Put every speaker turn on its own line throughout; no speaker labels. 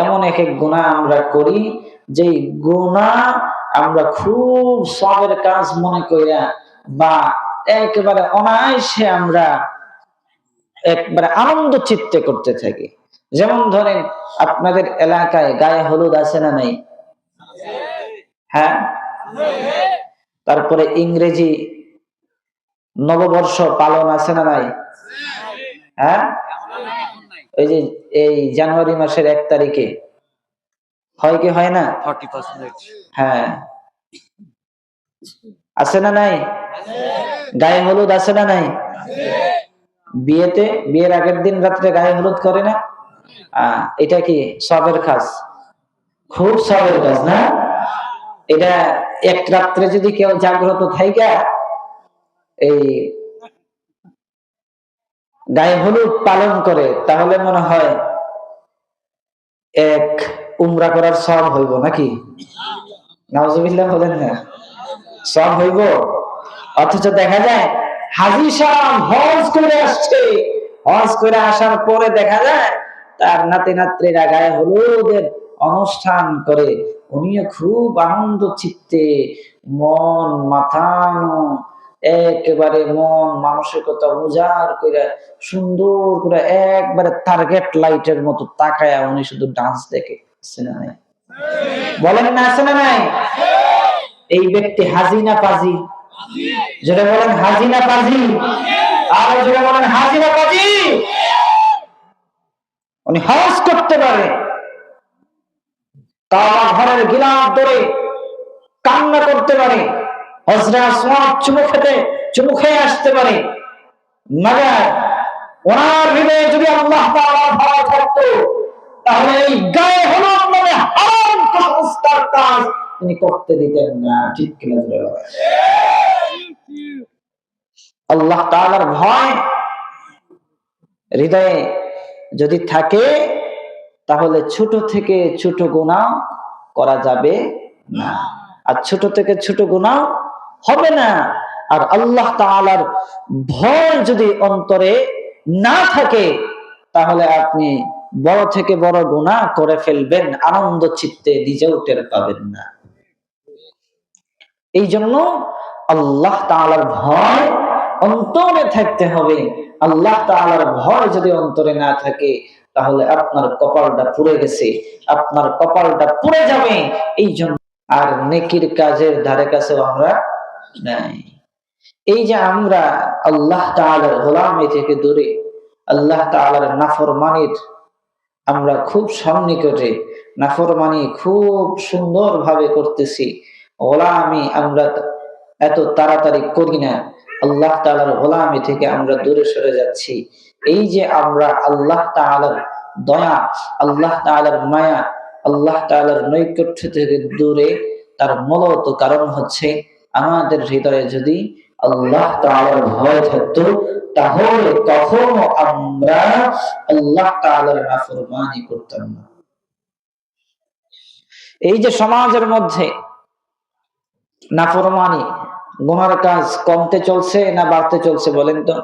এমন এক এক গুনাহ আমরা করি যেই গুনাহ আমরা খুব সওয়াবের কাজ মনে কইরা বা একেবারে অনায়াসে আমরা একবারে আনন্দ চিত্তে করতে থাকি। যেমন ধরেন আপনাদের এলাকায় গায়ে হলুদ আছে না নাই? হ্যাঁ, তারপরে ইংরেজি নববর্ষ পালন আছে না নাই? হ্যাঁ, এই যে এই জানুয়ারি মাসের 1 তারিখে হয় কি হয় না?
40%।
হ্যাঁ, আছে না নাই? গায়ে হলুদ আছে না নাই? বিয়েতে বিয়ের আগের দিন রাত্রে গায়ে হলুদ করে না? এটা কি সবের কাজ? খুব সবের কাজ না? এটা এক রাত্রে যদি কেউ জাগ্রত থাইকা এই গায়ে হলুদ পালন করে তাহলে মনে হয় এক উমরা করার সব হইব নাকি? নাউজুবিল্লাহ বলেন না, সব হইব। অথচ দেখা যায় হাজী সাহেব হজ করে আসছে, হজ করে আসার পরে দেখা যায় তার নাতি নাতনিরা গায়ে হলুদের অনুষ্ঠান করে, উনিও খুব আনন্দ চিত্তে মন মাথানো একেবারে মন মানসিকতা উজাড় করে সুন্দর করে একবারে টার্গেট লাইটের মতো তাকায়া উনি শুধু ডান্স দেখে। আছে না নাই? বলেন না আছে না নাই? এই ব্যক্তি হাজি না পাজি? যেটা বলেন হাজি না পাজি? আর যেটা বলেন হাজি না পাজি? উনি হজ করতে পারে, কাবা ঘরের গিলাফ ধরে কান্না করতে পারে, হজরে আসওয়াদ চুমু খেয়ে আসতে পারে, মাগার ওনার হৃদয়ে যদি আল্লাহ তাআলার ভয় থাকতো তাহলে এই গায়ে হলুদ নামে হারাম কুসংস্কার কাজ তিনি করতে দিতেন না। ঠিক কিনা? আল্লাহ তাআলার ভয় হৃদয়ে যদি থাকে তাহলে ছোট থেকে ছোট গুনাহ করা যাবে না, আর ছোট থেকে ছোট গুনাহ হবে না। আর আল্লাহ তাআলার ভয় যদি অন্তরে না থাকে তাহলে আপনি বড় থেকে বড় গুনাহ করে ফেলবেন, আনন্দ চিত্তে নিজেও টের পাবেন না। এই জন্য আল্লাহ তাআলার ভয় অন্তরে থাকতে হবে। আল্লাহ তাআলার ভয় যদি অন্তরে না থাকে তাহলে আপনার কপালটা পুড়ে গেছে, আপনার কপালটা পুড়ে যাবে। এই জন্য আর নেকির কাজের ধারে কাছে আমরা নাই। এই যে আমরা আল্লাহ তাআলার গোলামি থেকে দূরে, আল্লাহ তাআলার নাফরমানির আমরা খুব সন্নিকটে, নাফরমানি খুব সুন্দর ভাবে করতেছি, গোলামি আমরা এত তাড়াতাড়ি করি না, আল্লাহ তাআলার গোলামি থেকে আমরা দূরে সরে যাচ্ছি। এই যে আমরা আল্লাহ তাআলার দয়া, আল্লাহ তাআলার মায়া, আল্লাহ তাআলার নৈকট্য থেকে দূরে, তার মূলত কারণ হচ্ছে আমাদের হৃদয়ে যদি আল্লাহ তাআলার ভয় থাকতো তাহলে কখনো আমরা আল্লাহ তাআলার নাফরমানি করতাম না। এই যে সমাজের মধ্যে নাফরমানি গুনার কাজ কমতে চলছে না বাড়তে চলছে বলেন তো?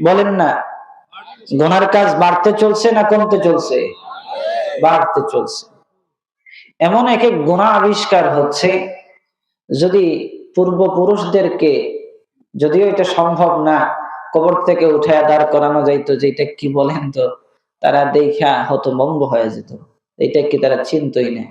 বলেন না, গুনার কাজ বাড়তে চলছে না কমতে চলছে? বাড়তে চলছে। এমন এক এক গুনাহ আবিষ্কার হচ্ছে, যদি পূর্বপুরুষদেরকে, যদিও এটা সম্ভব না, কবর থেকে উঠে দাঁড় করানো যাইতো, যেটা কি বলেন তো, তারা দেখা হতভম্ব হয়ে যেত, এটা কি তারা চিনতই না।